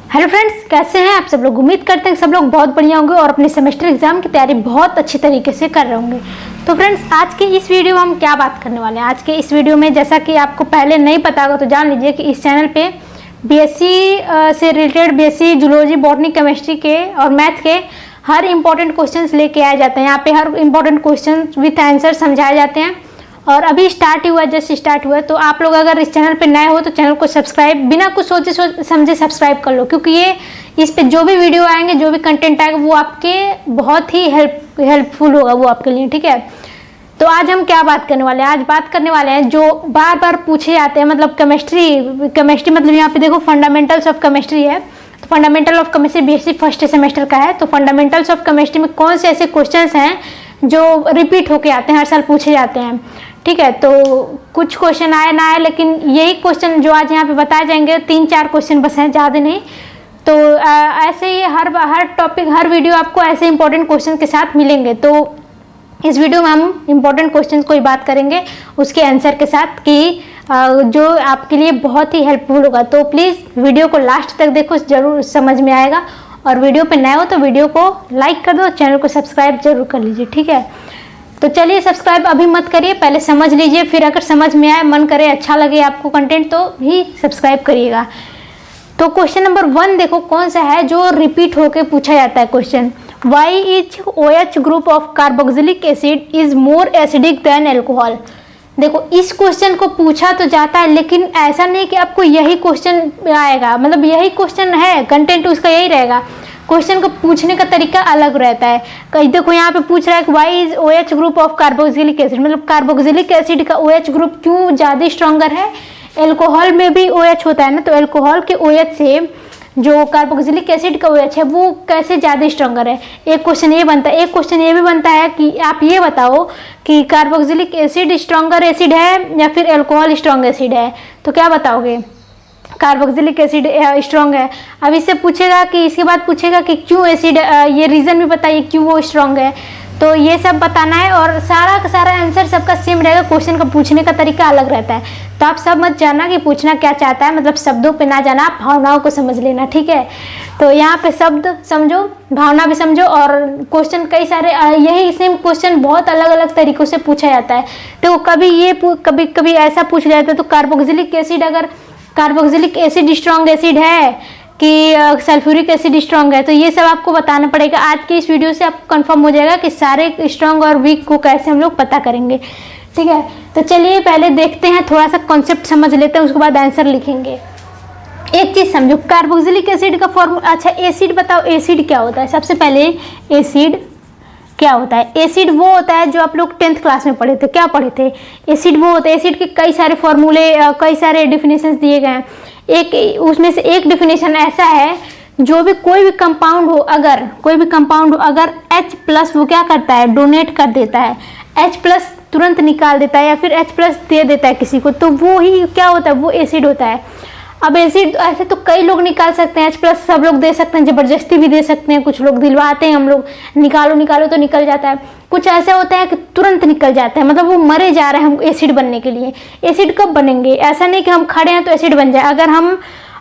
Hello friends, कैसे हैं आप सब लोग। उम्मीद करते हैं कि सब लोग बहुत बढ़िया होंगे और अपने सेमेस्टर एग्जाम की तैयारी बहुत अच्छी तरीके से कर रहे होंगे। तो फ्रेंड्स, आज के इस वीडियो में हम क्या बात करने वाले हैं। आज के इस वीडियो में जैसा कि आपको पहले नहीं पता होगा तो जान लीजिए कि इस चैनल पे बीएससी से related BSc zoology, botany, chemistry के और मैथ के हर इंपॉर्टेंट क्वेश्चन लेके आए जाते हैं। यहाँ पे हर इंपॉर्टेंट क्वेश्चन विथ आंसर समझाए जाते हैं और अभी स्टार्ट ही हुआ, जस्ट स्टार्ट हुआ है। तो आप लोग अगर इस चैनल पे नए हो तो चैनल को सब्सक्राइब बिना कुछ सोचे समझे सब्सक्राइब कर लो, क्योंकि ये इस पे जो भी वीडियो आएंगे, जो भी कंटेंट आएगा वो आपके बहुत ही हेल्पफुल होगा वो आपके लिए, ठीक है। तो आज हम क्या बात करने वाले हैं। आज बात करने वाले हैं जो बार बार पूछे जाते हैं, मतलब केमिस्ट्री मतलब यहाँ पे देखो फंडामेंटल्स ऑफ केमिस्ट्री है। तो fundamental of chemistry BSc first semester का है। तो फंडामेंटल्स ऑफ केमिस्ट्री में कौन से ऐसे क्वेश्चंस हैं जो रिपीट होके आते हैं, हर साल पूछे जाते हैं, ठीक है। तो कुछ क्वेश्चन आए ना आए, लेकिन यही क्वेश्चन जो आज यहाँ पे बताए जाएंगे 3-4 क्वेश्चन बस हैं, ज़्यादा नहीं। तो ऐसे ही हर टॉपिक, हर वीडियो आपको ऐसे इंपॉर्टेंट क्वेश्चन के साथ मिलेंगे। तो इस वीडियो में हम इंपॉर्टेंट क्वेश्चन को ही बात करेंगे उसके आंसर के साथ, कि जो आपके लिए बहुत ही हेल्पफुल होगा। तो प्लीज़ वीडियो को लास्ट तक देखो, ज़रूर समझ में आएगा। और वीडियो पे नए हो तो वीडियो को लाइक कर दो, चैनल को सब्सक्राइब जरूर कर लीजिए, ठीक है। तो चलिए, सब्सक्राइब अभी मत करिए, पहले समझ लीजिए, फिर अगर समझ में आए, मन करे, अच्छा लगे आपको कंटेंट तो भी सब्सक्राइब करिएगा। तो क्वेश्चन नंबर 1 देखो कौन सा है जो रिपीट होके पूछा जाता है question. Why is OH group of carboxylic acid is more acidic than alcohol. देखो, इस क्वेश्चन को पूछा तो जाता है, लेकिन ऐसा नहीं कि आपको यही क्वेश्चन आएगा, मतलब यही क्वेश्चन है, कंटेंट उसका यही रहेगा। क्वेश्चन को पूछने का तरीका अलग रहता है। कहीं देखो यहाँ पे पूछ रहा है कि why is OH group of carboxylic acid, मतलब कार्बोक्सिलिक एसिड का OH ग्रुप क्यों ज़्यादा स्ट्रॉन्गर है। एल्कोहल में भी OH होता है ना, तो एल्कोहल के OH से जो कार्बोक्सिलिक एसिड का OH है वो कैसे ज़्यादा स्ट्रॉन्गर है। एक क्वेश्चन ये बनता है। एक क्वेश्चन ये भी बनता है कि आप ये बताओ कि कार्बोक्सिलिक एसिड स्ट्रॉन्गर एसिड है या फिर एल्कोहल स्ट्रॉन्ग एसिड है। तो क्या बताओगे, कार्बोक्सिलिक एसिड स्ट्रॉन्ग है। अब इससे पूछेगा कि इसके बाद पूछेगा कि क्यों एसिड, ये रीज़न भी बताइए क्यों वो स्ट्रॉन्ग है। तो ये सब बताना है और सारा का सारा आंसर सबका सेम रहेगा। क्वेश्चन का पूछने का तरीका अलग रहता है। तो आप सब मत जाना कि पूछना क्या चाहता है, मतलब शब्दों पे ना जाना, आप भावनाओं को समझ लेना, ठीक है। तो यहाँ पे शब्द समझो, भावना भी समझो, और क्वेश्चन कई सारे यही सेम क्वेश्चन बहुत अलग अलग तरीक़ों से पूछा जाता है। तो कभी कभी ऐसा पूछ जाता है तो कार्बोक्सिलिक एसिड, अगर कार्बोक्सिलिक एसिड स्ट्रॉन्ग एसिड है कि सल्फ्यूरिक एसिड स्ट्रॉन्ग है, तो ये सब आपको बताना पड़ेगा। आज के इस वीडियो से आपको कंफर्म हो जाएगा कि सारे स्ट्रॉन्ग और वीक को कैसे हम लोग पता करेंगे, ठीक है। तो चलिए पहले देखते हैं, थोड़ा सा कॉन्सेप्ट समझ लेते हैं, उसके बाद आंसर लिखेंगे। एक चीज़ समझो, कार्बोक्सिलिक एसिड का फॉर्मूला। अच्छा, एसिड बताओ, एसिड क्या होता है। सबसे पहले एसिड क्या होता है। एसिड वो होता है जो आप लोग 10th क्लास में पढ़े थे। क्या पढ़े थे, एसिड वो होता है। एसिड के कई सारे फॉर्मूले, कई सारे डिफिनेशन दिए गए हैं। एक उसमें से एक डिफिनेशन ऐसा है, जो भी कोई भी कंपाउंड हो, अगर H+ वो क्या करता है, डोनेट कर देता है, H+ तुरंत निकाल देता है या फिर H+ दे देता है किसी को, तो वो ही क्या होता है, वो एसिड होता है। अब एसिड ऐसे तो कई लोग निकाल सकते हैं, H+ सब लोग दे सकते हैं, ज़बरदस्ती भी दे सकते हैं, कुछ लोग दिलवाते हैं, हम लोग निकालो तो निकल जाता है। कुछ ऐसा होता है कि तुरंत निकल जाता है, मतलब वो मरे जा रहे हैं हम एसिड बनने के लिए। एसिड कब बनेंगे, ऐसा नहीं कि हम खड़े हैं तो एसिड बन जाए। अगर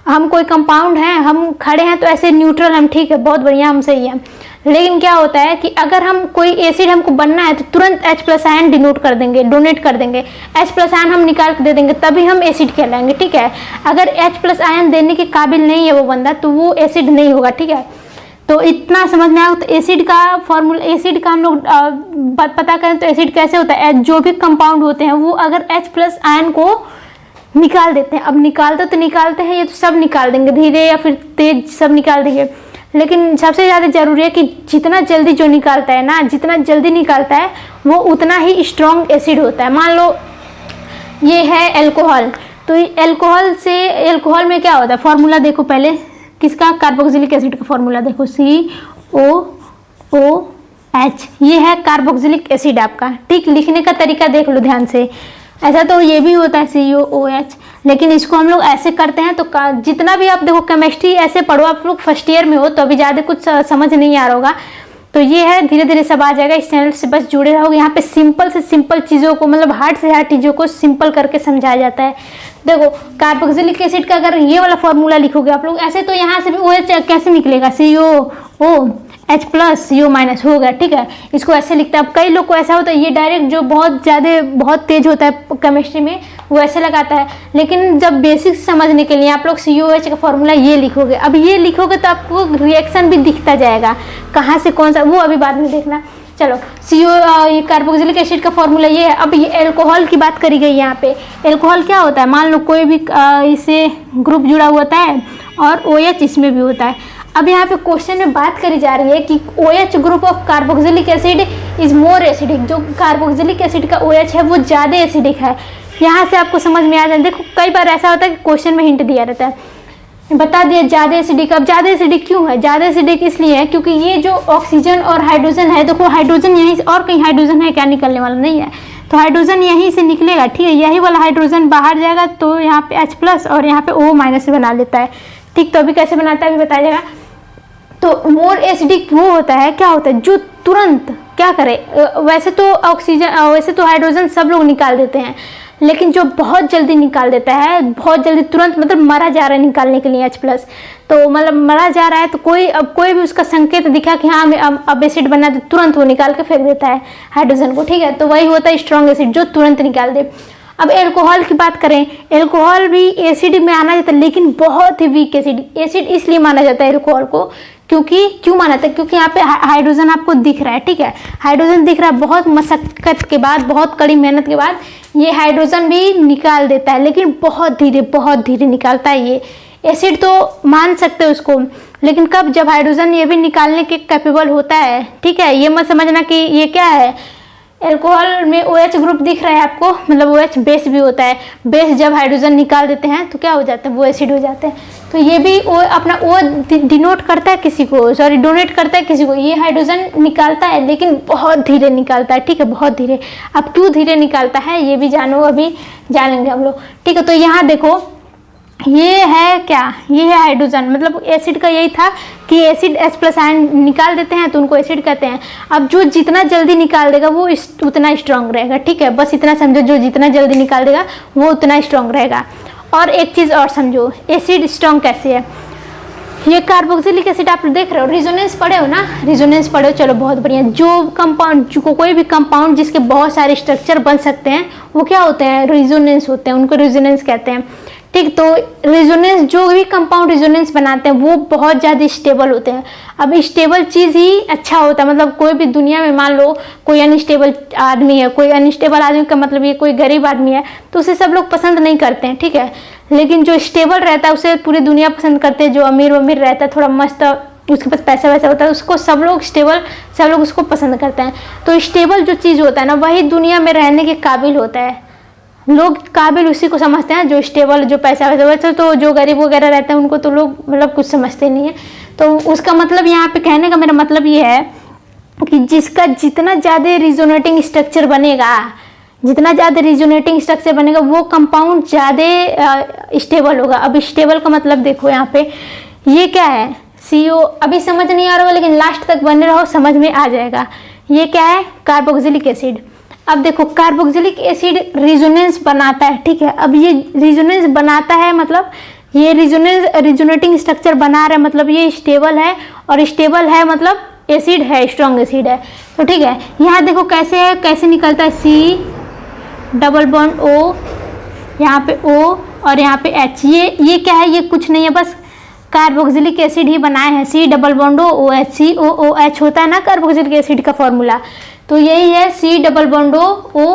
हम कोई कंपाउंड हैं, हम खड़े हैं तो ऐसे न्यूट्रल, हम ठीक है, बहुत बढ़िया, हम सही हैं। लेकिन क्या होता है कि अगर हम कोई एसिड हमको बनना है तो तुरंत H+ आयन डोनेट कर देंगे, H+ आयन हम निकाल के दे देंगे, तभी हम एसिड कहलाएंगे, ठीक है। अगर H+ आयन देने के काबिल नहीं है वो बंदा, तो वो एसिड नहीं होगा, ठीक है। तो इतना समझ में आया। तो एसिड का फॉर्मूला, एसिड का हम लोग पता करें तो एसिड कैसे होता है, जो भी कंपाउंड होते हैं वो अगर H+ आयन को निकाल देते हैं। अब निकालते हैं, ये तो सब निकाल देंगे, धीरे या फिर तेज सब निकाल देंगे, लेकिन सबसे ज़्यादा जरूरी है कि जितना जल्दी जो निकालता है ना, जितना जल्दी निकालता है वो उतना ही स्ट्रॉन्ग एसिड होता है। मान लो ये है एल्कोहल, तो एल्कोहल में क्या होता है, फॉर्मूला देखो पहले किसका, कार्बोक्सिलिक एसिड का फॉर्मूला देखो, COOH, ये है कार्बोक्सिलिक एसिड आपका, ठीक। लिखने का तरीका देख लो ध्यान से, ऐसा तो ये भी होता है COOH, लेकिन इसको हम लोग ऐसे करते हैं। तो जितना भी आप देखो केमिस्ट्री ऐसे पढ़ो, आप लोग फर्स्ट ईयर में हो तो अभी ज़्यादा कुछ समझ नहीं आ रहा होगा। तो ये है, धीरे धीरे सब आ जाएगा। इस चैनल से बस जुड़े रहोगे। यहाँ पे सिंपल से सिंपल चीज़ों को, मतलब हार्ड से हार्ड चीज़ों को सिंपल करके समझाया जाता है। देखो कार्बोक्सिलिक एसिड का अगर ये वाला फॉर्मूला लिखोगे आप लोग ऐसे, तो यहाँ से भी OH कैसे निकलेगा, CO H plus CO minus हो गया, ठीक है। इसको ऐसे लिखता है। अब कई लोग को ऐसा होता है, ये डायरेक्ट जो बहुत ज़्यादा बहुत तेज होता है केमिस्ट्री में वो ऐसे लगाता है, लेकिन जब बेसिक्स समझने के लिए आप लोग COH का फॉर्मूला ये लिखोगे। अब ये लिखोगे तो आपको रिएक्शन भी दिखता जाएगा, कहाँ से कौन सा, वो अभी बाद में देखना। चलो ये कार्बोक्सिलिक एसिड का फॉर्मूला ये है। अब ये एल्कोहल की बात करी गई यहाँ पे। एल्कोहल क्या होता है, मान लो कोई भी इससे ग्रुप जुड़ा हुआ होता है और OH इसमें भी होता है। अब यहाँ पे क्वेश्चन में बात करी जा रही है कि OH group of carboxylic acid is more acidic. जो कार्बोक्सिलिक एसिड का OH है वो ज़्यादा एसिडिक है। यहाँ से आपको समझ में आ जाए। देखो कई बार ऐसा होता है कि क्वेश्चन में हिंट दिया रहता है, बता दिया ज़्यादा एसिडिक। अब ज़्यादा एसिडिक क्यों है, ज़्यादा एसिडिक इसलिए है क्योंकि ये जो ऑक्सीजन और हाइड्रोजन है, देखो हाइड्रोजन यहीं से, और कहीं हाइड्रोजन है क्या निकलने वाला नहीं है, तो हाइड्रोजन यहीं से निकलेगा, ठीक है। यही वाला हाइड्रोजन बाहर जाएगा तो यहाँ पे H प्लस और यहाँ पे O माइनस बना लेता है, ठीक। तो अभी कैसे बनाता है अभी बताया जाएगा। तो मोर एसिडिक वो होता है, क्या होता है, जो तुरंत क्या करे, वैसे तो ऑक्सीजन, वैसे तो हाइड्रोजन सब लोग निकाल देते हैं, लेकिन जो बहुत जल्दी निकाल देता है, बहुत जल्दी तुरंत, मतलब मरा जा रहा है निकालने के लिए H प्लस, तो मतलब मरा जा रहा है तो कोई भी उसका संकेत दिखा कि हाँ अब एसिड बनना, तो तुरंत वो निकाल के फेंक देता है हाइड्रोजन को, ठीक है। तो वही होता है स्ट्रॉन्ग एसिड, जो तुरंत निकाल दे। अब एल्कोहल की बात करें, एल्कोहल भी एसिड में आना जाता है, लेकिन बहुत ही वीक एसिड। एसिड इसलिए माना जाता है एल्कोहल को, क्यों माना जाता है, क्योंकि यहाँ पे हाइड्रोजन आपको दिख रहा है, ठीक है। हाइड्रोजन दिख रहा है, बहुत मशक्कत के बाद, बहुत कड़ी मेहनत के बाद ये हाइड्रोजन भी निकाल देता है, लेकिन बहुत धीरे निकालता है ये। एसिड तो मान सकते हैं उसको, लेकिन कब, जब हाइड्रोजन ये भी निकालने के कैपेबल होता है, ठीक है। ये मत समझना कि ये क्या है, एल्कोहल में OH ग्रुप दिख रहा है आपको, मतलब OH बेस भी होता है। बेस जब हाइड्रोजन निकाल देते हैं तो क्या हो जाता है, वो एसिड हो जाते हैं। तो ये भी अपना O डिनोट करता है किसी को, सॉरी डोनेट करता है किसी को। ये हाइड्रोजन निकालता है, लेकिन बहुत धीरे निकालता है, ठीक है, बहुत धीरे। अब क्यों धीरे निकालता है ये भी जानो, अभी जानेंगे हम लोग, ठीक है। तो यहाँ देखो ये है क्या, ये है हाइड्रोजन, मतलब एसिड का यही था कि एसिड H प्लस आयन निकाल देते हैं तो उनको एसिड कहते हैं। अब जो जितना जल्दी निकाल देगा वो उतना स्ट्रांग रहेगा, ठीक है। बस इतना समझो, जो जितना जल्दी निकाल देगा वो उतना स्ट्रांग रहेगा। और एक चीज़ और समझो, एसिड स्ट्रांग कैसे है। ये कार्बोक्सिलिक एसिड आप देख रहे हो, रिजोनेंस पढ़े हो ना, रिजोनेंस पढ़े हो, चलो बहुत बढ़िया। जो कंपाउंड, जो कोई भी कंपाउंड जिसके बहुत सारे स्ट्रक्चर बन सकते हैं वो क्या होते हैं, रिजोनेंस होते हैं, उनको रिजोनेंस कहते हैं, ठीक। तो रेजोनेंस, जो भी कंपाउंड रेजोनेंस बनाते हैं वो बहुत ज़्यादा स्टेबल होते हैं। अब स्टेबल चीज़ ही अच्छा होता है, मतलब कोई भी दुनिया में मान लो कोई अनस्टेबल आदमी है, कोई अनस्टेबल आदमी का मतलब ये कोई गरीब आदमी है तो उसे सब लोग पसंद नहीं करते हैं, ठीक है। लेकिन जो स्टेबल रहता है उसे पूरी दुनिया पसंद करते हैं। जो अमीर रहता है, थोड़ा मस्त, उसके पास पैसा वैसा होता है, उसको सब लोग स्टेबल, सब लोग उसको पसंद करते हैं। तो स्टेबल जो चीज़ होता है ना, वही दुनिया में रहने के काबिल होता है। लोग काबिल उसी को समझते हैं जो स्टेबल, जो पैसा वैसा। तो जो गरीब वगैरह रहते हैं उनको तो लोग मतलब कुछ समझते नहीं है। तो उसका मतलब यहाँ पे कहने का मेरा मतलब ये है कि जिसका जितना ज़्यादा रिजोनेटिंग स्ट्रक्चर बनेगा, जितना ज़्यादा रिजोनेटिंग स्ट्रक्चर बनेगा वो कंपाउंड ज़्यादा स्टेबल होगा। अब स्टेबल का मतलब देखो यहाँ पे ये क्या है, CO। अभी समझ नहीं आ रहा होगा, लेकिन लास्ट तक बने रहो, समझ में आ जाएगा। ये क्या है, कार्बोक्सिलिक एसिड। अब देखो कार्बोक्सिलिक एसिड रिजोनेंस बनाता है, ठीक है। अब ये रिजोनेंस बनाता है, मतलब ये रिजोनेटिंग स्ट्रक्चर बना रहा है, मतलब ये स्टेबल है, और स्टेबल है मतलब एसिड है, स्ट्रॉन्ग एसिड है, तो ठीक है। यहाँ देखो कैसे है, कैसे निकलता है, C डबल बॉन्ड O, यहाँ पे O और यहाँ पे H। ये क्या है, ये कुछ नहीं है, बस कार्बोक्सिलिक एसिड ही बनाए हैं। C double bond OH, COOH होता है ना कार्बोक्सिलिक एसिड का फॉर्मूला, तो यही है C double bond O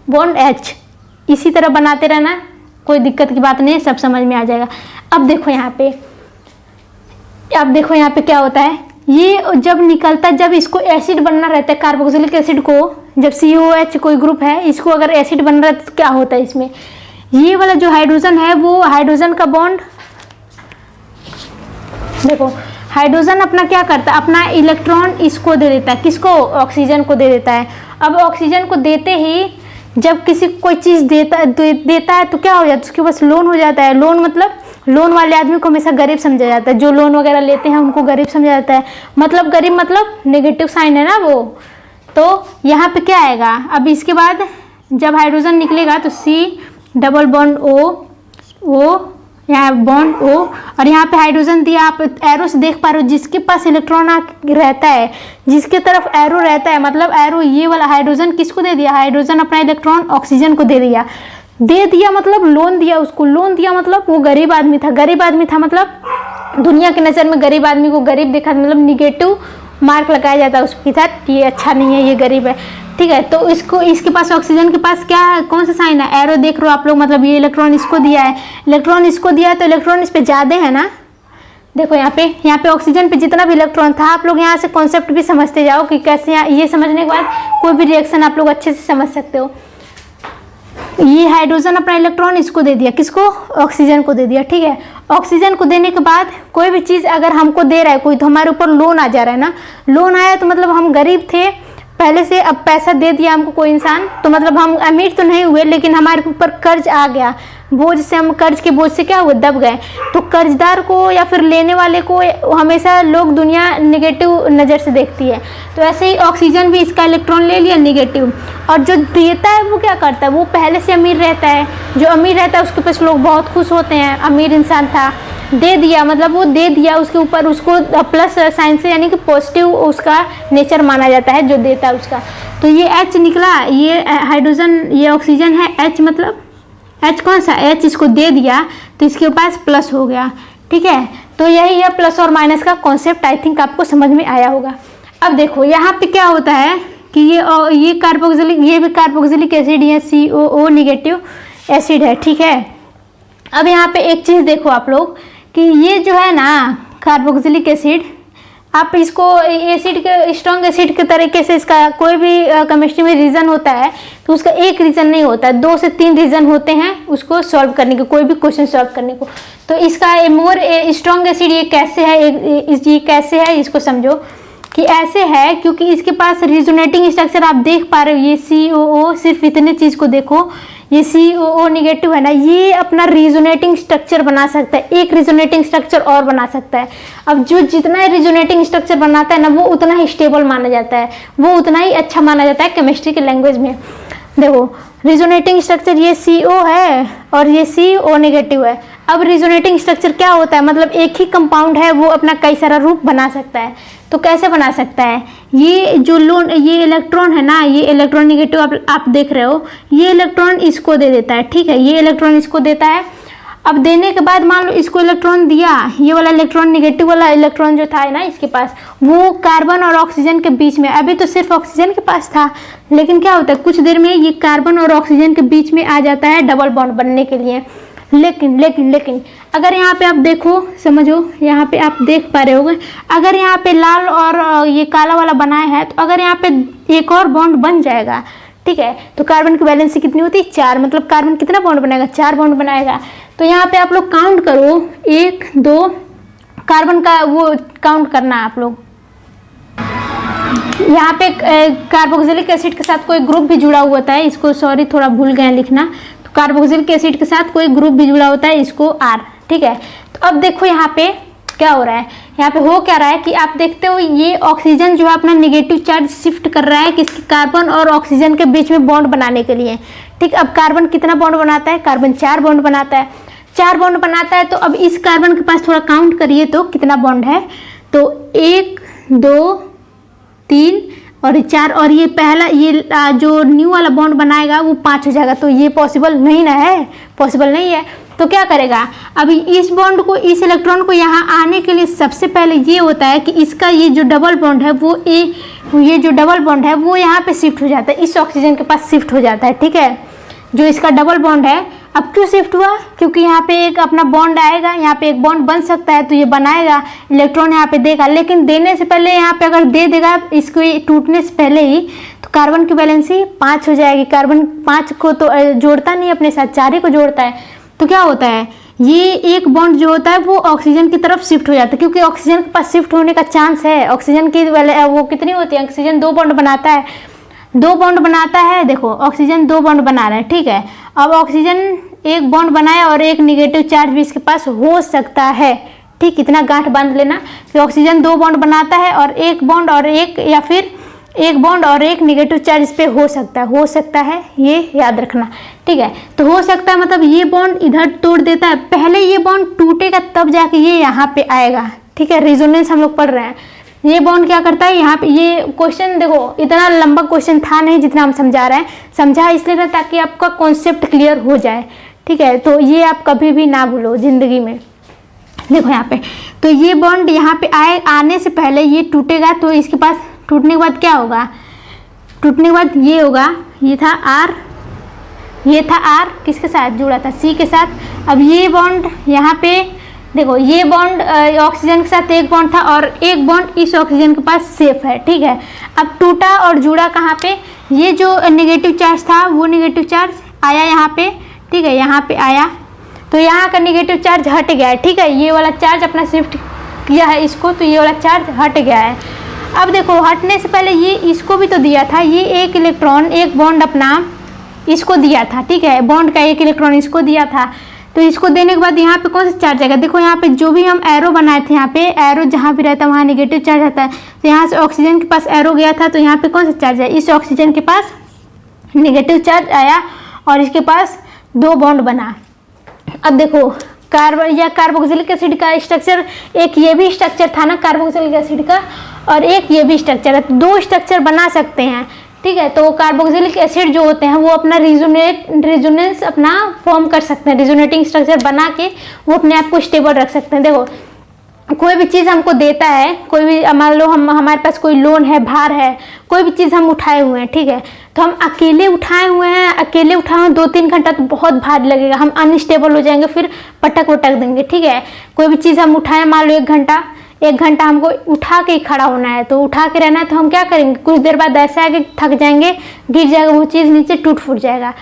bond H। इसी तरह बनाते रहना, कोई दिक्कत की बात नहीं, सब समझ में आ जाएगा। अब देखो यहाँ पे, क्या होता है, ये जब निकलता है, जब इसको एसिड बनना रहता है, कार्बोक्सिलिक एसिड को, जब COH कोई ग्रुप है, इसको अगर एसिड बनना रहता है तो क्या होता है इसमें, ये वाला जो हाइड्रोजन है वो हाइड्रोजन का बॉन्ड, देखो हाइड्रोजन अपना क्या करता है, अपना इलेक्ट्रॉन इसको दे देता है, किसको, ऑक्सीजन को दे देता है। अब ऑक्सीजन को देते ही जब किसी कोई चीज़ देता है तो क्या हो जाता है, उसके पास लोन हो जाता है। लोन मतलब लोन वाले आदमी को हमेशा गरीब समझा जाता है, जो लोन वगैरह लेते हैं उनको गरीब समझा जाता है। मतलब गरीब मतलब नेगेटिव साइन है ना वो। तो यहाँ पे क्या आएगा, अब इसके बाद जब हाइड्रोजन निकलेगा तो C डबल बॉन्ड O यहाँ बॉन्ड O, और यहाँ पे हाइड्रोजन दिया, आप एरो से देख पा रहे हो जिसके पास इलेक्ट्रॉन रहता है, जिसके तरफ एरो रहता है, मतलब एरो ये वाला हाइड्रोजन किसको दे दिया, हाइड्रोजन अपना इलेक्ट्रॉन ऑक्सीजन को दे दिया मतलब लोन दिया उसको। लोन दिया मतलब वो गरीब आदमी था, गरीब आदमी था मतलब दुनिया की नज़र में गरीब आदमी को गरीब देखा, मतलब निगेटिव मार्क लगाया जाता है उसके साथ, ये अच्छा नहीं है, ये गरीब है, ठीक है। तो इसके पास ऑक्सीजन के पास क्या है, कौन सा साइन है, एरो देख रहे हो आप लोग, मतलब ये इलेक्ट्रॉन इसको दिया है, इलेक्ट्रॉन इसको दिया है, तो इलेक्ट्रॉन इस पे ज़्यादा है ना। देखो यहाँ पे ऑक्सीजन पे जितना भी इलेक्ट्रॉन था, आप लोग यहाँ से कॉन्सेप्ट भी समझते जाओ कि कैसे, ये समझने के बाद कोई भी रिएक्शन आप लोग अच्छे से समझ सकते हो। ये हाइड्रोजन अपना इलेक्ट्रॉन इसको दे दिया, किसको, ऑक्सीजन को दे दिया, ठीक है। ऑक्सीजन को देने के बाद कोई भी चीज़ अगर हमको दे रहा है कोई, तो हमारे ऊपर लोन आ जा रहा है ना। लोन आया तो मतलब हम गरीब थे पहले से, अब पैसा दे दिया हमको कोई इंसान, तो मतलब हम अमीर तो नहीं हुए, लेकिन हमारे ऊपर कर्ज आ गया, बोझ से हम कर्ज के बोझ से क्या हुए, दब गए। तो कर्जदार को या फिर लेने वाले को हमेशा लोग दुनिया नेगेटिव नज़र से देखती है। तो ऐसे ही ऑक्सीजन भी इसका इलेक्ट्रॉन ले लिया नेगेटिव, और जो देता है वो क्या करता है, वो पहले से अमीर रहता है, जो अमीर रहता है उसके पास लोग बहुत खुश होते हैं, अमीर इंसान था, दे दिया मतलब वो दे दिया, उसके ऊपर उसको प्लस साइन से, यानी कि पॉजिटिव उसका नेचर माना जाता है जो देता है उसका। तो ये H निकला, ये हाइड्रोजन, ये ऑक्सीजन है, H मतलब H कौन सा, H इसको दे दिया तो इसके पास प्लस हो गया, ठीक है। तो यही है प्लस और माइनस का कॉन्सेप्ट, आई थिंक आपको समझ में आया होगा। अब देखो यहाँ पे क्या होता है कि ये कार्बोक्सिलिक, ये भी कार्बोक्सिलिक एसिड, ये COO निगेटिव एसिड है, ठीक है। अब यहाँ पे एक चीज़ देखो आप लोग कि ये जो है ना कार्बोक्सिलिक एसिड, आप इसको एसिड के, स्ट्रॉन्ग एसिड के तरीके से इसका कोई भी केमिस्ट्री में रीज़न होता है तो उसका एक रीज़न नहीं होता है, 2 से 3 रीज़न होते हैं उसको सॉल्व करने के, कोई भी क्वेश्चन सॉल्व करने को। तो इसका मोर स्ट्रॉन्ग एसिड ये कैसे है, ये कैसे है इसको समझो कि ऐसे है क्योंकि इसके पास रिजोनेटिंग स्ट्रक्चर आप देख पा रहे हो, ये COO, सिर्फ इतने चीज़ को देखो, ये COO निगेटिव है ना, ये अपना रिजोनेटिंग स्ट्रक्चर बना सकता है, एक रिजोनेटिंग स्ट्रक्चर और बना सकता है। अब जो जितना रिजोनेटिंग स्ट्रक्चर बनाता है ना वो उतना ही स्टेबल माना जाता है, वो उतना ही अच्छा माना जाता है केमिस्ट्री के लैंग्वेज में। देखो रिजोनेटिंग स्ट्रक्चर ये CO है और ये CO नेगेटिव है। अब रिजोनेटिंग स्ट्रक्चर क्या होता है, मतलब एक ही कंपाउंड है वो अपना कई सारा रूप बना सकता है। तो कैसे बना सकता है, ये जो लोन, ये इलेक्ट्रॉन है ना, ये इलेक्ट्रॉन निगेटिव आप देख रहे हो, ये इलेक्ट्रॉन इसको दे देता है, ठीक है, ये इलेक्ट्रॉन इसको देता है। अब देने के बाद मान लो इसको इलेक्ट्रॉन दिया, ये वाला इलेक्ट्रॉन निगेटिव वाला इलेक्ट्रॉन जो था ना इसके पास, वो कार्बन और ऑक्सीजन के बीच में, अभी तो सिर्फ ऑक्सीजन के पास था, लेकिन क्या होता है कुछ देर में ये कार्बन और ऑक्सीजन के बीच में आ जाता है डबल बॉन्ड बनने के लिए। लेकिन अगर यहाँ पे आप देखो, समझो, यहाँ पे आप देख पा रहे होगे, अगर यहाँ पे लाल और ये काला वाला बनाया है तो अगर यहाँ पे एक और बॉन्ड बन जाएगा, ठीक है, तो कार्बन की वैलेंसी कितनी होती है, 4, मतलब कार्बन कितना बॉन्ड बनाएगा, 4 बॉन्ड बनाएगा। तो यहाँ पे आप लोग काउंट करो, 1 2, कार्बन का वो काउंट करना आप लोग। यहाँ पे कार्बोक्सिलिक एसिड के साथ कोई ग्रुप भी जुड़ा हुआ था, इसको सॉरी थोड़ा भूल गए लिखना, तो कार्बोक्सिलिक एसिड के साथ कोई ग्रुप भी जुड़ा होता है, इसको R, ठीक है। तो अब देखो यहाँ पे क्या हो रहा है, यहाँ पे हो क्या रहा है कि आप देखते हो ये ऑक्सीजन जो है अपना नेगेटिव चार्ज शिफ्ट कर रहा है किसके, कार्बन और ऑक्सीजन के बीच में बॉन्ड बनाने के लिए, ठीक। अब कार्बन कितना बॉन्ड बनाता है, कार्बन 4 बॉन्ड बनाता है, 4 बॉन्ड बनाता है। तो अब इस कार्बन के पास थोड़ा काउंट करिए तो कितना बॉन्ड है, तो 1 2 3 और 4, और ये पहला ये जो न्यू वाला बॉन्ड बनाएगा वो 5 हो जाएगा। तो ये पॉसिबल नहीं ना है, पॉसिबल नहीं है। तो क्या करेगा, अभी इस बॉन्ड को, इस इलेक्ट्रॉन को यहाँ आने के लिए सबसे पहले ये होता है कि इसका ये जो डबल बॉन्ड है वो ये जो डबल बॉन्ड है वो यहाँ पे शिफ्ट हो जाता है, इस ऑक्सीजन के पास शिफ्ट हो जाता है, ठीक है, जो इसका डबल बॉन्ड है। अब क्यों शिफ्ट हुआ, क्योंकि यहाँ पे एक अपना बॉन्ड आएगा, यहाँ पे एक बॉन्ड बन सकता है तो ये बनाएगा, इलेक्ट्रॉन यहाँ पे देगा, लेकिन देने से पहले यहाँ पे अगर दे देगा इसको टूटने से पहले ही, तो कार्बन की वैलेंसी 5 हो जाएगी। कार्बन 5 को तो जोड़ता नहीं अपने साथ, 4 ही को जोड़ता है। तो क्या होता है, ये एक बॉन्ड जो होता है वो ऑक्सीजन की तरफ शिफ्ट हो जाता है, क्योंकि ऑक्सीजन के पास शिफ्ट होने का चांस है। ऑक्सीजन की वो कितनी होती है, ऑक्सीजन 2 बॉन्ड बनाता है, 2 बॉन्ड बनाता है। देखो ऑक्सीजन 2 बॉन्ड बना रहा है, ठीक है। अब ऑक्सीजन एक बॉन्ड बनाया और एक नेगेटिव चार्ज भी इसके पास हो सकता है। ठीक, इतना गांठ बांध लेना कि ऑक्सीजन 2 बॉन्ड बनाता है और एक बॉन्ड और एक, या फिर एक बॉन्ड और एक नेगेटिव चार्ज इस पे हो सकता है, ये याद रखना। ठीक है, तो हो सकता है मतलब ये बॉन्ड इधर तोड़ देता है, पहले ये बॉन्ड टूटेगा तब जाके ये यहाँ पे आएगा। ठीक है, रेजोनेंस हम लोग पढ़ रहे हैं। ये बॉन्ड क्या करता है यहाँ पे, ये क्वेश्चन देखो इतना लंबा क्वेश्चन था नहीं जितना हम समझा रहे हैं, समझा इसलिए ना ताकि आपका कॉन्सेप्ट क्लियर हो जाए। ठीक है, तो ये आप कभी भी ना भूलो जिंदगी में। देखो यहाँ पे, तो ये बॉन्ड यहाँ पे आने से पहले ये टूटेगा, तो इसके पास टूटने के बाद क्या होगा, टूटने के बाद ये होगा, ये था आर किसके साथ जुड़ा था, सी के साथ। अब ये बॉन्ड यहाँ पे देखो, ये बॉन्ड ऑक्सीजन के साथ एक बॉन्ड था और एक बॉन्ड इस ऑक्सीजन के पास सेफ है। ठीक है, अब टूटा और जुड़ा कहाँ पे, ये जो नेगेटिव चार्ज था वो नेगेटिव चार्ज आया यहाँ पे। ठीक है, यहाँ पे आया तो यहाँ का नेगेटिव चार्ज हट गया है। ठीक है, ये वाला चार्ज अपना शिफ्ट किया है इसको, तो ये वाला चार्ज हट गया है। अब देखो, हटने से पहले ये इसको भी तो दिया था, ये एक इलेक्ट्रॉन एक बॉन्ड अपना इसको दिया था। ठीक है, बॉन्ड का एक इलेक्ट्रॉन इसको दिया था, तो इसको देने के बाद यहाँ पे कौन सा चार्ज आएगा, देखो यहाँ पे जो भी हम एरो बनाए थे, यहाँ पे एरो जहाँ भी रहता है वहाँ नेगेटिव चार्ज आता है। तो यहाँ से ऑक्सीजन के पास एरो गया था, तो यहाँ पे कौन सा चार्ज है, इस ऑक्सीजन के पास नेगेटिव चार्ज आया और इसके पास 2 बॉन्ड बना। अब देखो कार्बन या कार्बोक्सिलिक एसिड का स्ट्रक्चर, एक ये भी स्ट्रक्चर था ना कार्बोक्सिलिक एसिड का, और एक ये भी स्ट्रक्चर है, तो 2 स्ट्रक्चर बना सकते हैं। ठीक है, तो कार्बोक्सिलिक एसिड जो होते हैं वो अपना रेजोनेंस अपना फॉर्म कर सकते हैं, रेजोनेटिंग स्ट्रक्चर बना के वो अपने आप को स्टेबल रख सकते हैं। देखो कोई भी चीज़ हमको देता है, कोई भी मान लो हमारे पास कोई लोन है, भार है, कोई भी चीज़ हम उठाए हुए हैं। ठीक है, तो हम अकेले उठाए हुए हैं, 2-3 घंटा तो बहुत भारी लगेगा, हम अनस्टेबल हो जाएंगे, फिर पटक देंगे। ठीक है, कोई भी चीज़ हम उठाएं, मान लो 1 घंटा हमको उठा के ही खड़ा होना है, तो उठा के रहना है, तो हम क्या करेंगे, कुछ देर बाद ऐसा है कि थक जाएंगे, गिर जाएगा वो चीज़, नीचे टूट फूट जाएगा।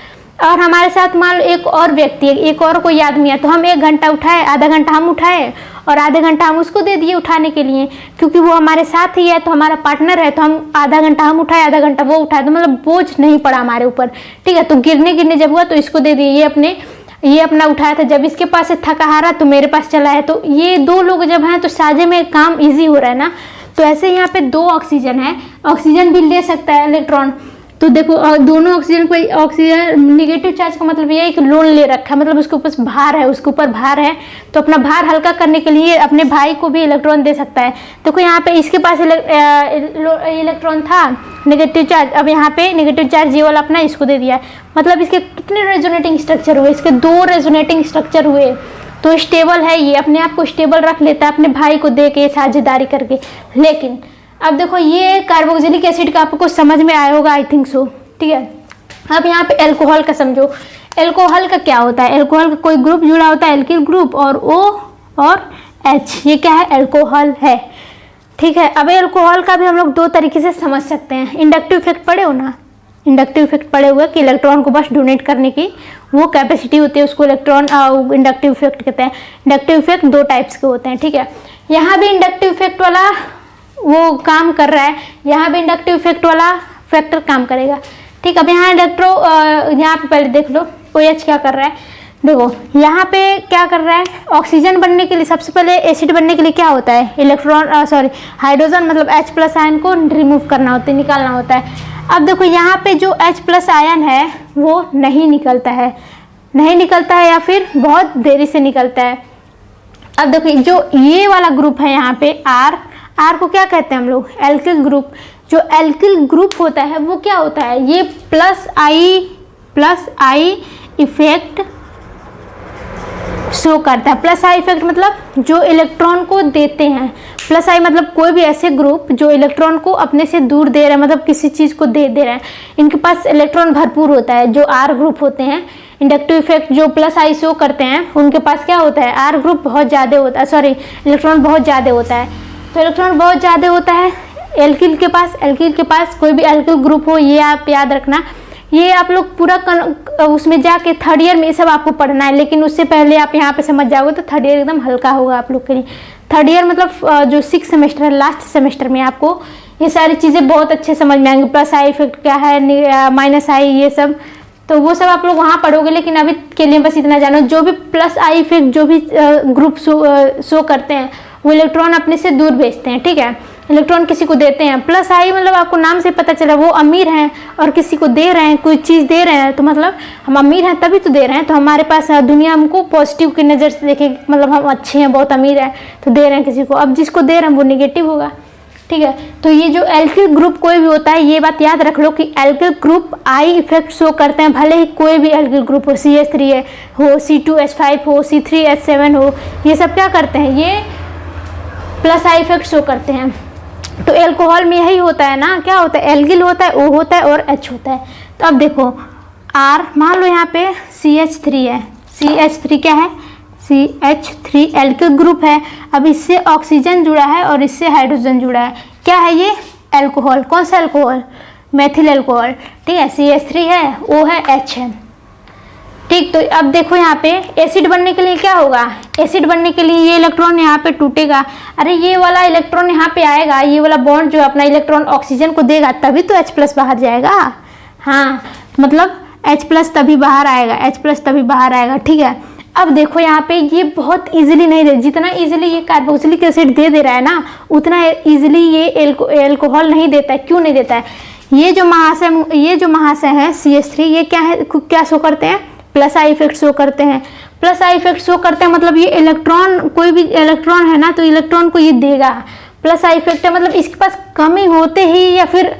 और हमारे साथ मान लो एक और व्यक्ति है, एक और कोई आदमी है, तो हम 1 घंटा उठाए, आधा घंटा हम उठाए और आधे घंटा हम उसको दे दिए उठाने के लिए, क्योंकि वो हमारे साथ ही है, तो हमारा पार्टनर है, तो हम आधा घंटा हम उठाए, आधा घंटा वो उठाए, तो मतलब बोझ नहीं पड़ा हमारे ऊपर। ठीक है, तो गिरने जब हुआ तो इसको दे दिए, ये अपना उठाया था, जब इसके पास से थका हारा तो मेरे पास चला है, तो ये 2 लोग जब हैं तो साझे में काम इजी हो रहा है ना। तो ऐसे यहाँ पे 2 ऑक्सीजन है, ऑक्सीजन भी ले सकता है इलेक्ट्रॉन। तो देखो दोनों ऑक्सीजन को, ऑक्सीजन नेगेटिव चार्ज का मतलब ये है कि लोन ले रखा है, मतलब उसके ऊपर भार है, तो अपना भार हल्का करने के लिए अपने भाई को भी इलेक्ट्रॉन दे सकता है। देखो यहाँ पे इसके पास इलेक्ट्रॉन था नेगेटिव चार्ज, अब यहाँ पे नेगेटिव चार्ज ये वाला अपना इसको दे दिया, मतलब इसके कितने रेजोनेटिंग स्ट्रक्चर हुए, इसके 2 रेजोनेटिंग स्ट्रक्चर हुए, तो स्टेबल है, ये अपने आप को स्टेबल रख लेता है अपने भाई को दे के साझेदारी करके। लेकिन अब देखो ये कार्बोक्सिलिक एसिड का आपको समझ में आया होगा, आई थिंक सो। ठीक है, अब यहाँ पे अल्कोहल का समझो, अल्कोहल का क्या होता है, अल्कोहल का कोई ग्रुप जुड़ा होता है, एल्किल ग्रुप, और O और H, ये क्या है, अल्कोहल है। ठीक है, अब अल्कोहल का भी हम लोग 2 तरीके से समझ सकते हैं। इंडक्टिव इफेक्ट पढ़े हो ना, इंडक्टिव इफेक्ट पढ़े हुए कि इलेक्ट्रॉन को बस डोनेट करने की वो कैपेसिटी होती है, उसको इंडक्टिव इफेक्ट कहते हैं। इंडक्टिव इफेक्ट 2 टाइप्स के होते हैं। ठीक है, यहाँ भी इंडक्टिव इफेक्ट वाला वो काम कर रहा है, यहाँ भी इंडक्टिव इफेक्ट वाला फैक्टर काम करेगा। ठीक, अब यहाँ यहाँ पे पहले देख लो OH क्या कर रहा है, देखो यहाँ पे क्या कर रहा है, ऑक्सीजन बनने के लिए सबसे पहले एसिड बनने के लिए क्या होता है, हाइड्रोजन मतलब H+ आयन को रिमूव करना होता है, निकालना होता है। अब देखो यहाँ पे जो H+ आयन है वो नहीं निकलता है या फिर बहुत देरी से निकलता है। अब देखो जो ये वाला ग्रुप है यहाँ पे R को क्या कहते हैं हम लोग, एल्किल ग्रुप। जो एल्किल ग्रुप होता है वो क्या होता है, ये प्लस आई इफेक्ट शो करता है। प्लस आई इफेक्ट मतलब जो इलेक्ट्रॉन को देते हैं, प्लस आई मतलब कोई भी ऐसे ग्रुप जो इलेक्ट्रॉन को अपने से दूर दे रहे हैं, मतलब किसी चीज़ को दे रहे हैं, इनके पास इलेक्ट्रॉन भरपूर होता है। जो R ग्रुप होते हैं, इंडक्टिव इफेक्ट जो प्लस आई शो करते हैं, उनके पास क्या होता है, R ग्रुप बहुत ज़्यादा होता है, इलेक्ट्रॉन बहुत ज़्यादा होता है। तो इलेक्ट्रॉन बहुत ज़्यादा होता है एल्किल के पास कोई भी एल्किल ग्रुप हो, ये आप याद रखना। ये आप लोग पूरा उसमें जाके 3rd ईयर में ये सब आपको पढ़ना है, लेकिन उससे पहले आप यहाँ पे समझ जाओगे तो 3rd ईयर एकदम हल्का होगा आप लोग के लिए। 3rd ईयर मतलब जो 6th सेमेस्टर है, लास्ट सेमेस्टर में आपको ये सारी चीज़ें बहुत अच्छे समझ में आएंगी। प्लस आई इफेक्ट क्या है, माइनस आई, ये सब तो वो सब आप लोग वहाँ पढ़ोगे, लेकिन अभी के लिए बस इतना जानो, जो भी प्लस आई इफेक्ट जो भी ग्रुप शो करते हैं वो इलेक्ट्रॉन अपने से दूर भेजते हैं, ठीक है, इलेक्ट्रॉन किसी को देते हैं। प्लस आई मतलब आपको नाम से पता चला वो अमीर हैं और किसी को दे रहे हैं, कोई चीज़ दे रहे हैं, तो मतलब हम अमीर हैं तभी तो दे रहे हैं, तो हमारे पास दुनिया हमको पॉजिटिव की नज़र से देखेगी, मतलब हम अच्छे हैं, बहुत अमीर हैं तो दे रहे हैं किसी को। अब जिसको दे रहे हैं वो निगेटिव होगा, ठीक है। तो ये जो एल्किल ग्रुप कोई भी होता है, ये बात याद रख लो कि alkyl group I effect show करते हैं, भले ही कोई भी एल्किल ग्रुप हो, CH3 हो, C2H5 हो, C3H7 हो, ये सब क्या करते हैं, ये प्लस आई इफेक्ट शो करते हैं। तो एल्कोहल में यही होता है ना, क्या होता है, एल्किल होता है, O होता है और H होता है। तो अब देखो R, मान लो यहाँ पे CH3 है, CH3 क्या है, CH3 एल्किल ग्रुप है। अब इससे ऑक्सीजन जुड़ा है और इससे हाइड्रोजन जुड़ा है, क्या है ये, एल्कोहल। कौन सा एल्कोहल, मेथिल एल्कोहल, ठीक है। CH3 है, O है, H है, ठीक। तो अब देखो यहाँ पे एसिड बनने के लिए क्या होगा, एसिड बनने के लिए ये इलेक्ट्रॉन यहाँ पे टूटेगा, अरे ये वाला इलेक्ट्रॉन यहाँ पे आएगा, ये वाला बॉन्ड जो अपना इलेक्ट्रॉन ऑक्सीजन को देगा, तभी तो H+ बाहर जाएगा। हाँ, मतलब H+ तभी बाहर आएगा, H+ तभी बाहर आएगा, ठीक है। अब देखो यहाँ पे ये बहुत इजीली नहीं दे, जितना इजीली ये कार्बोक्सिलिक एसिड दे रहा है ना, उतना इजीली ये एल्कोहल नहीं देता है। क्यों नहीं देता है, ये जो महाशय है CH3, ये क्या है, क्या शो करते हैं, प्लस आई इफेक्ट शो करते हैं। प्लस आई इफेक्ट शो करते हैं मतलब ये इलेक्ट्रॉन, कोई भी इलेक्ट्रॉन है ना तो इलेक्ट्रॉन को ये देगा। प्लस आई इफेक्ट है मतलब इसके पास कमी होते ही या फिर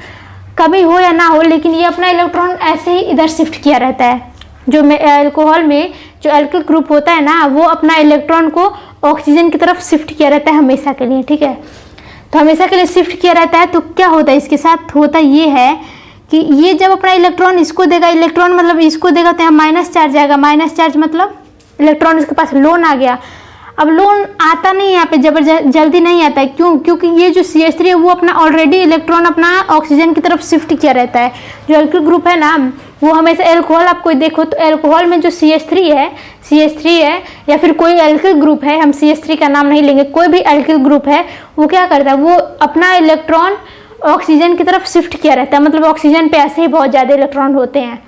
कमी हो या ना हो, लेकिन ये अपना इलेक्ट्रॉन ऐसे ही इधर शिफ्ट किया रहता है। जो एल्कोहल में जो एल्किल ग्रुप होता है ना, वो अपना इलेक्ट्रॉन को ऑक्सीजन की तरफ शिफ्ट किया रहता है हमेशा के लिए, ठीक है। तो हमेशा के लिए शिफ्ट किया रहता है, तो क्या होता है इसके साथ, होता ये है कि ये जब अपना इलेक्ट्रॉन इसको देगा, इलेक्ट्रॉन मतलब इसको देगा तो यहाँ माइनस चार्ज आएगा, माइनस चार्ज मतलब इलेक्ट्रॉन इसके पास लोन आ गया। अब लोन आता नहीं यहाँ पे जल्दी नहीं आता है, क्यों, क्योंकि ये जो CH3 है वो अपना ऑलरेडी इलेक्ट्रॉन अपना ऑक्सीजन की तरफ शिफ्ट किया रहता है। जो एल्किल ग्रुप है ना, वो हमेशा एल्कोहल, आप कोई देखो तो एल्कोहल में जो CH3 है या फिर कोई एल्किल ग्रुप है, हम CH3 का नाम नहीं लेंगे, कोई भी एल्किल ग्रुप है, वो क्या करता है, वो अपना इलेक्ट्रॉन ऑक्सीजन की तरफ शिफ्ट किया रहता है। मतलब ऑक्सीजन पे ऐसे ही बहुत ज़्यादा इलेक्ट्रॉन होते हैं,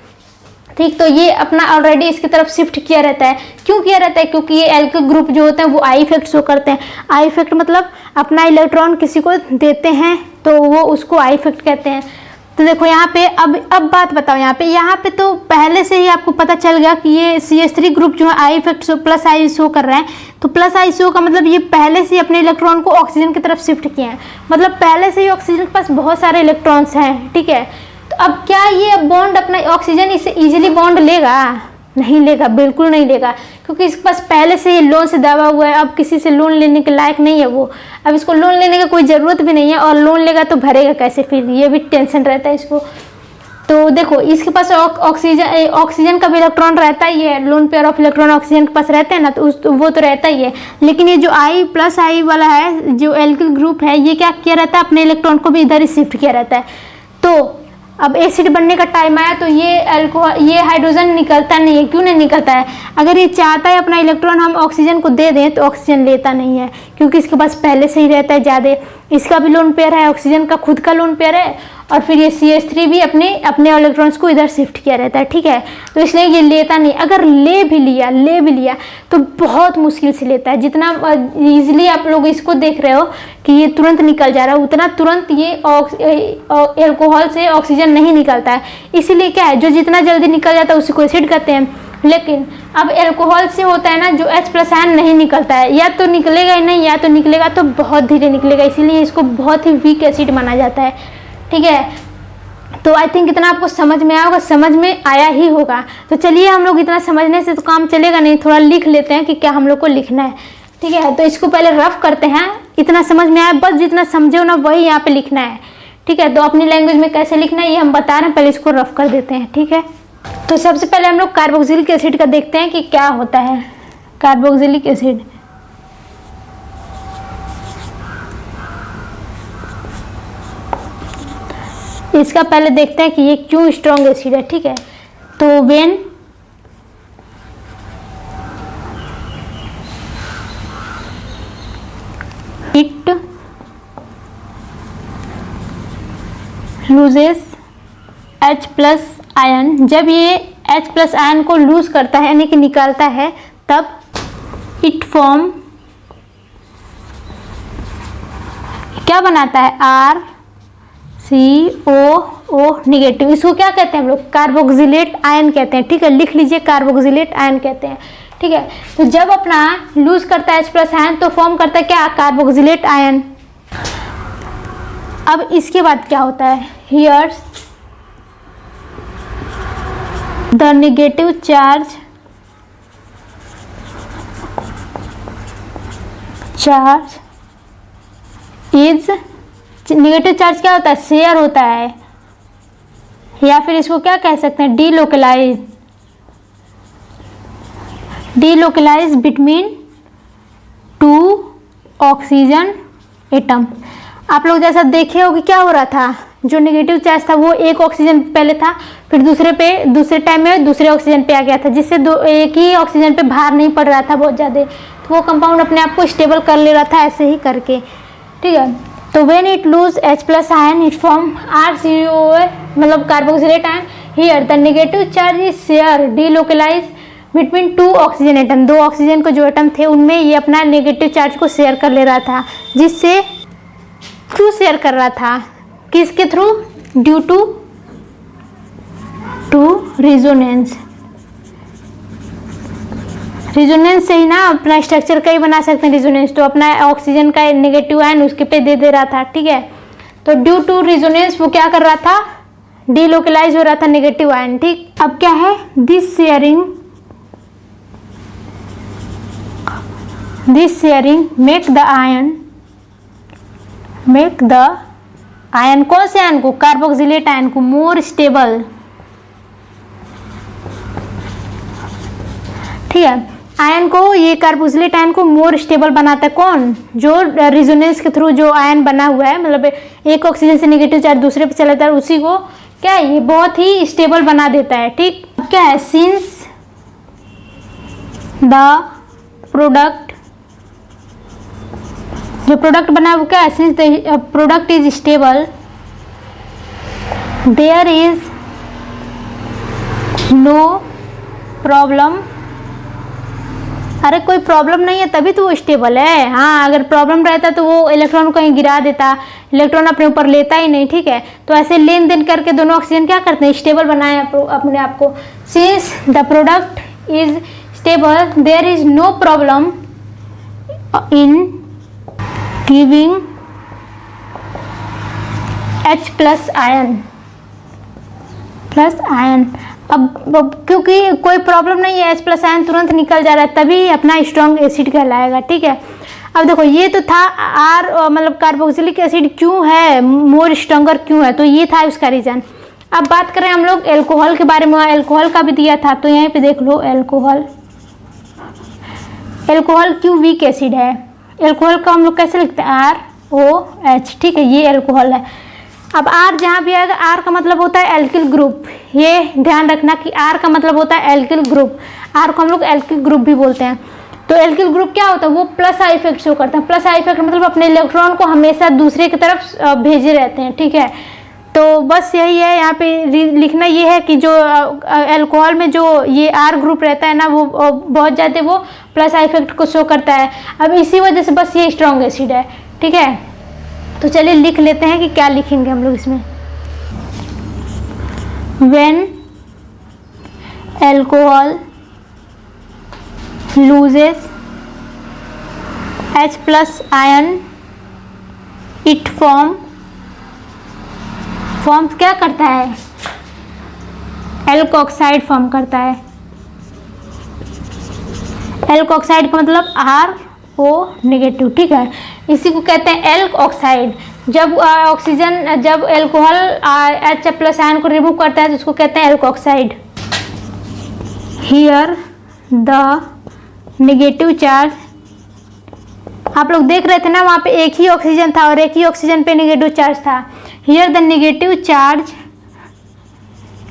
ठीक। तो ये अपना ऑलरेडी इसकी तरफ शिफ्ट किया रहता है। क्यों किया रहता है, क्योंकि ये एल्किल ग्रुप जो होते हैं वो आई इफेक्ट शो करते हैं। आई इफेक्ट मतलब अपना इलेक्ट्रॉन किसी को देते हैं तो वो उसको आई इफेक्ट कहते हैं। तो देखो यहाँ पे अब बात बताओ, यहाँ पे तो पहले से ही आपको पता चल गया कि ये CH3 ग्रुप जो है I effect show, plus I show कर रहा है। तो प्लस आई शो का मतलब ये पहले से ही अपने इलेक्ट्रॉन को ऑक्सीजन की तरफ शिफ्ट किए हैं, मतलब पहले से ही ऑक्सीजन के पास बहुत सारे इलेक्ट्रॉन्स हैं, ठीक है। तो अब क्या ये बॉन्ड अपना ऑक्सीजन इससे इजीली बॉन्ड लेगा, नहीं लेगा, बिल्कुल नहीं लेगा, क्योंकि इसके पास पहले से ये लोन से दबा हुआ है। अब किसी से लोन लेने के लायक नहीं है वो, अब इसको लोन लेने का कोई ज़रूरत भी नहीं है, और लोन लेगा तो भरेगा कैसे, फिर ये भी टेंशन रहता है इसको। तो देखो इसके पास ऑक्सीजन का भी इलेक्ट्रॉन रहता ही है, lone pair of electron oxygen के पास रहते हैं ना, तो वो तो रहता ही है। लेकिन ये जो आई प्लस आई वाला है, जो एल्किल ग्रुप है, ये क्या किया रहता है, अपने इलेक्ट्रॉन को भी इधर ही शिफ्ट किया रहता है। तो अब एसिड बनने का टाइम आया तो ये हाइड्रोजन निकलता नहीं है। क्यों नहीं निकलता है, अगर ये चाहता है अपना इलेक्ट्रॉन हम ऑक्सीजन को दे दें तो ऑक्सीजन लेता नहीं है, क्योंकि इसके पास पहले से ही रहता है ज़्यादा। इसका भी लोन पेयर है, ऑक्सीजन का खुद का लोन पेयर है, और फिर ये CH3 भी अपने इलेक्ट्रॉन्स को इधर शिफ्ट किया रहता है, ठीक है। तो इसलिए ये लेता नहीं। अगर ले भी लिया तो बहुत मुश्किल से लेता है। जितना ईजिली आप लोग इसको देख रहे हो कि ये तुरंत निकल जा रहा है, उतना तुरंत ये एल्कोहल से ऑक्सीजन नहीं निकलता है। इसीलिए क्या है, जो जितना जल्दी निकल जाता है उसी को एसिड कहते हैं। लेकिन अब एल्कोहल से होता है ना, जो H+ आयन नहीं निकलता है, या तो निकलेगा ही नहीं, या तो निकलेगा तो बहुत धीरे निकलेगा, इसीलिए इसको बहुत ही वीक एसिड माना जाता है, ठीक है। तो आई थिंक इतना आपको समझ में आया होगा, समझ में आया ही होगा। तो चलिए, हम लोग इतना समझने से तो काम चलेगा नहीं, थोड़ा लिख लेते हैं कि क्या हम लोग को लिखना है, ठीक है। तो इसको पहले रफ करते हैं। इतना समझ में आया, बस जितना समझे हो ना वही यहाँ पे लिखना है, ठीक है। तो अपनी लैंग्वेज में कैसे लिखना है ये हम बता रहे हैं, पहले इसको रफ कर देते हैं, ठीक है। तो सबसे पहले हम लोग कार्बोक्सिलिक एसिड का देखते हैं कि क्या होता है कार्बोक्सिलिक एसिड। इसका पहले देखते हैं कि ये क्यों स्ट्रॉन्ग एसिड है, ठीक है। तो when it loses H+ ion, जब ये H प्लस आयन को लूज करता है यानी कि निकालता है, तब इट फॉर्म क्या बनाता है, RCOO निगेटिव। इसको क्या कहते हैं हम लोग, कार्बोक्सिलेट आयन कहते हैं। ठीक है, लिख लीजिए, कार्बोक्सिलेट आयन कहते हैं। ठीक है, तो जब अपना लूज करता है H प्लस आयन तो फॉर्म करता है क्या, कार्बोक्सिलेट आयन। अब इसके बाद क्या होता है, here the negative charge is, negative charge क्या होता है, शेयर होता है, या फिर इसको क्या कह सकते हैं, delocalize between two oxygen atom. आप लोग जैसा देखे हो कि क्या हो रहा था, जो नेगेटिव चार्ज था वो एक ऑक्सीजन पहले था, फिर दूसरे टाइम में दूसरे ऑक्सीजन पे आ गया था, जिससे एक ही ऑक्सीजन पे भार नहीं पड़ रहा था बहुत ज़्यादा, तो वो कंपाउंड अपने आप को स्टेबल कर ले रहा था ऐसे ही करके। ठीक है, तो when it lose H plus ion it form RCOO मतलब carboxylate ion. Here the negative charge is share delocalize between two oxygen atom. दो ऑक्सीजन को जो एटम थे उनमें ये अपना नेगेटिव चार्ज को शेयर कर ले रहा था, जिससे क्यों शेयर कर रहा था, किसके थ्रू, ड्यू टू रेजोनेंस। रेजोनेंस से ही ना अपना स्ट्रक्चर का ही बना सकते हैं रेजोनेंस, तो अपना ऑक्सीजन का नेगेटिव आयन उसके पे दे रहा था। ठीक है, तो ड्यू टू रेजोनेंस वो क्या कर रहा था, डीलोकलाइज हो रहा था नेगेटिव आयन। ठीक, अब क्या है, this sharing make the ion कौन से आयन को, कार्बोक्सिलेट आयन को मोर स्टेबल। ठीक है, आयन को, ये कार्बोक्सिलेट आयन को मोर स्टेबल बनाता है कौन, जो रेजोनेंस के थ्रू जो आयन बना हुआ है, मतलब एक ऑक्सीजन से नेगेटिव चार्ज दूसरे पे चला जाता है, उसी को क्या है, ये बहुत ही स्टेबल बना देता है। ठीक, क्या है, सिंस द प्रोडक्ट, जो प्रोडक्ट बना है वो क्या है, since the product is stable there is no problem. अरे कोई प्रॉब्लम नहीं है तभी तो वो स्टेबल है। हाँ, अगर प्रॉब्लम रहता तो वो इलेक्ट्रॉन कहीं गिरा देता, इलेक्ट्रॉन अपने ऊपर लेता ही नहीं। ठीक है, तो ऐसे लेन देन करके दोनों ऑक्सीजन क्या करते हैं, स्टेबल बनाए अपने आप को। Since the product is stable there is no problem in giving H plus ion. अब क्योंकि कोई प्रॉब्लम नहीं है, H प्लस आयन तुरंत निकल जा रहा है, तभी अपना स्ट्रॉन्ग एसिड कहलाएगा। ठीक है, अब देखो ये तो था मतलब कार्बोक्सिलिक एसिड क्यों है, मोर स्ट्रॉन्गर क्यों है, तो ये था उसका रीजन। अब बात करें हम लोग एल्कोहल के बारे में, एल्कोहल का भी दिया था, तो यहीं पे देख लो, एल्कोहल क्यों वीक एसिड है। एल्कोहल का हम लोग कैसे लिखते हैं, ROH। ठीक है, ये एल्कोहल है। अब R जहाँ भी आएगा, R का मतलब होता है एल्किल ग्रुप। ये ध्यान रखना कि R का मतलब होता है एल्किल ग्रुप। R को हम लोग एल्किल ग्रुप भी बोलते हैं। तो एल्किल ग्रुप क्या होता है, वो प्लस आई इफेक्ट शो करता है। प्लस आई इफेक्ट मतलब अपने इलेक्ट्रॉन को हमेशा दूसरे की तरफ भेजे रहते हैं। ठीक है, तो बस यही है, यहाँ पे लिखना ये है कि जो अल्कोहल में जो ये R ग्रुप रहता है ना, वो बहुत ज़्यादा वो प्लस आई इफेक्ट को शो करता है। अब इसी वजह से बस ये स्ट्रॉन्ग एसिड है। ठीक है, तो चलिए लिख लेते हैं कि क्या लिखेंगे हम लोग इसमें। When alcohol loses H plus ion, it form क्या करता है, एल्कोक्साइड फॉर्म करता है। एल्कोक्साइड का मतलब RO नेगेटिव। ठीक है, इसी को कहते हैं एल्क ऑक्साइड। जब ऑक्सीजन, जब एल्कोहल H प्लस आयन को रिमूव करता है तो उसको कहते हैं alkoxide. Here the negative charge, आप लोग देख रहे थे ना, वहाँ पे एक ही ऑक्सीजन था और एक ही ऑक्सीजन पे नेगेटिव चार्ज था। Here the negative charge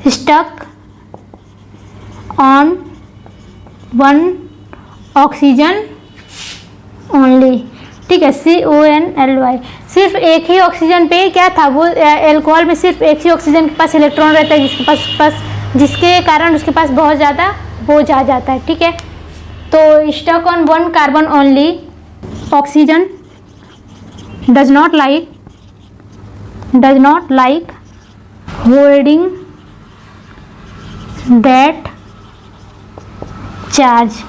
stuck on one oxygen only. ठीक है, CONLY, सिर्फ एक ही ऑक्सीजन पे क्या था, वो एल्कोहल में सिर्फ एक ही ऑक्सीजन के पास इलेक्ट्रॉन रहता है, जिसके पास जिसके कारण उसके पास बहुत ज़्यादा बोझ आ जाता है। ठीक है, तो stuck on one carbon only, oxygen does not like holding that charge.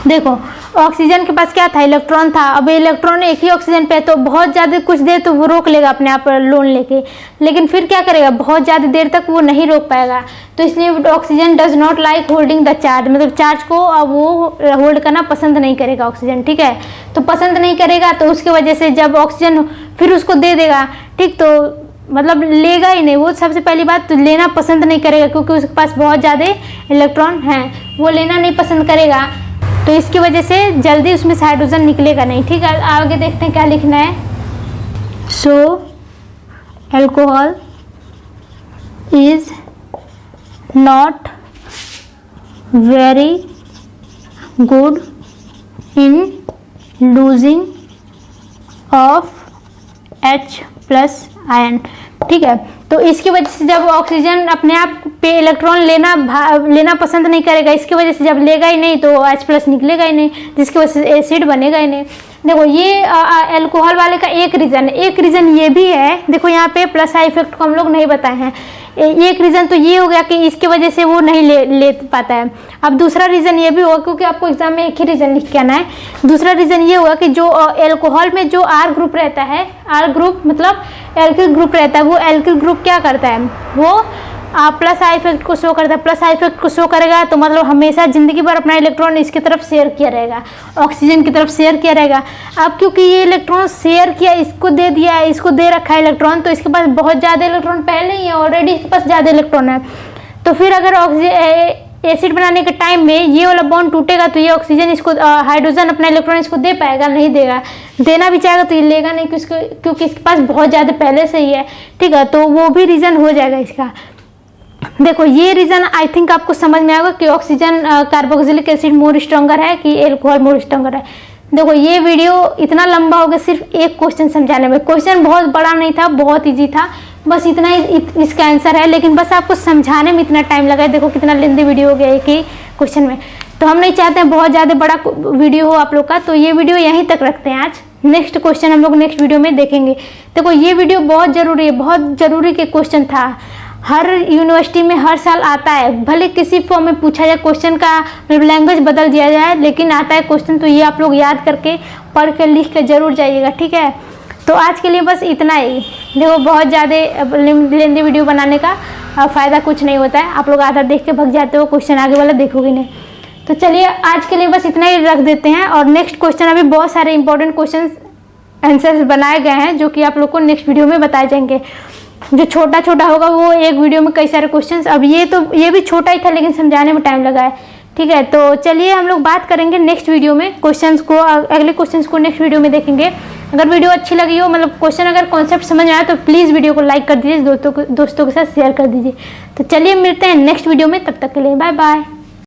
देखो ऑक्सीजन के पास क्या था, इलेक्ट्रॉन था। अब इलेक्ट्रॉन एक ही ऑक्सीजन पे है तो बहुत ज़्यादा कुछ देर तो वो रोक लेगा अपने आप लोन लेके, लेकिन फिर क्या करेगा, बहुत ज़्यादा देर तक वो नहीं रोक पाएगा। तो इसलिए oxygen does not like holding the charge, मतलब चार्ज को अब वो होल्ड करना पसंद नहीं करेगा ऑक्सीजन। ठीक है, तो पसंद नहीं करेगा तो उसकी वजह से जब ऑक्सीजन फिर उसको दे देगा, ठीक, तो मतलब लेगा ही नहीं वो। सबसे पहली बात तो लेना पसंद नहीं करेगा क्योंकि उसके पास बहुत ज़्यादा इलेक्ट्रॉन हैं, वो लेना नहीं पसंद करेगा। तो इसकी वजह से जल्दी उसमें से हाइड्रोजन निकलेगा नहीं। ठीक है, आगे देखते हैं क्या लिखना है। So alcohol is not very good in losing of H+ ion. ठीक है, तो इसकी वजह से जब ऑक्सीजन अपने आप पे इलेक्ट्रॉन लेना पसंद नहीं करेगा, इसकी वजह से जब लेगा ही नहीं तो H+ निकलेगा ही नहीं, जिसकी वजह से एसिड बनेगा ही नहीं। देखो ये अल्कोहल वाले का एक रीज़न ये भी है। देखो यहाँ पे प्लस आई इफेक्ट को हम लोग नहीं बताए हैं। एक रीज़न तो ये हो गया कि इसकी वजह से वो नहीं ले पाता है। अब दूसरा रीज़न ये भी होगा, क्योंकि आपको एग्जाम में एक ही रीज़न लिख के आना है। दूसरा रीज़न ये होगा कि जो एल्कोहल में जो R ग्रुप रहता है, R ग्रुप मतलब एल्किल ग्रुप रहता है, वो एल्किल ग्रुप क्या करता है, वो प्लस आई इफेक्ट को शो करता है। प्लस आई इफेक्ट को शो करेगा तो मतलब हमेशा ज़िंदगी भर अपना इलेक्ट्रॉन इसकी तरफ शेयर किया रहेगा, ऑक्सीजन की तरफ शेयर किया रहेगा। अब क्योंकि ये इलेक्ट्रॉन शेयर किया, इसको दे दिया है, इसको दे रखा है इलेक्ट्रॉन, तो इसके पास बहुत ज़्यादा इलेक्ट्रॉन पहले ही है, ऑलरेडी इसके पास ज़्यादा इलेक्ट्रॉन है। तो फिर अगर एसिड बनाने के टाइम में ये वाला बॉन्ड टूटेगा तो ये ऑक्सीजन इसको हाइड्रोजन अपना इलेक्ट्रॉन इसको दे पाएगा, नहीं देगा। देना भी चाहेगा तो ये लेगा नहीं क्योंकि इसके पास बहुत ज़्यादा पहले से ही है। ठीक है, तो वो भी रीज़न हो जाएगा इसका। देखो ये रीज़न आई थिंक आपको समझ में आएगा कि oxygen carboxylic acid more stronger है कि एल्कोहल मोर स्ट्रॉन्गर है। देखो ये वीडियो इतना लंबा हो गया सिर्फ एक क्वेश्चन समझाने में। क्वेश्चन बहुत बड़ा नहीं था, बहुत इजी था, बस इतना ही इसका आंसर है, लेकिन बस आपको समझाने में इतना टाइम लगा है। देखो कितना लेंथी वीडियो हो गया एक ही क्वेश्चन में। तो हम नहीं चाहते हैं बहुत ज़्यादा बड़ा वीडियो हो आप लोग का, तो ये वीडियो यहीं तक रखते हैं आज। नेक्स्ट क्वेश्चन हम लोग नेक्स्ट वीडियो में देखेंगे। देखो ये वीडियो बहुत ज़रूरी है, बहुत ज़रूरी के क्वेश्चन था। हर यूनिवर्सिटी में हर साल आता है, भले किसी फॉर्म में पूछा जाए, क्वेश्चन का मतलब लैंग्वेज बदल दिया जाए, लेकिन आता है क्वेश्चन। तो ये आप लोग याद करके पढ़ के लिख के जरूर जाइएगा। ठीक है, तो आज के लिए बस इतना ही। देखो बहुत ज़्यादा लेंथी वीडियो बनाने का फ़ायदा कुछ नहीं होता है, आप लोग आधा देख के भग जाते हो, क्वेश्चन आगे वाला देखोगे नहीं। तो चलिए आज के लिए बस इतना ही रख देते हैं, और नेक्स्ट क्वेश्चन अभी बहुत सारे इंपॉर्टेंट क्वेश्चन आंसर्स बनाए गए हैं जो कि आप लोग को नेक्स्ट वीडियो में बताए जाएंगे। जो छोटा छोटा होगा वो एक वीडियो में कई सारे क्वेश्चंस। अब ये भी छोटा ही था लेकिन समझाने में टाइम लगा है। ठीक है, तो चलिए हम लोग बात करेंगे नेक्स्ट वीडियो में क्वेश्चंस को, अगले क्वेश्चंस को नेक्स्ट वीडियो में देखेंगे। अगर वीडियो अच्छी लगी हो, मतलब क्वेश्चन अगर कॉन्सेप्ट समझ में आया तो प्लीज़ वीडियो को लाइक कर दीजिए, दोस्तों के साथ शेयर कर दीजिए। तो चलिए मिलते हैं नेक्स्ट वीडियो में, तब तक के लिए बाय बाय।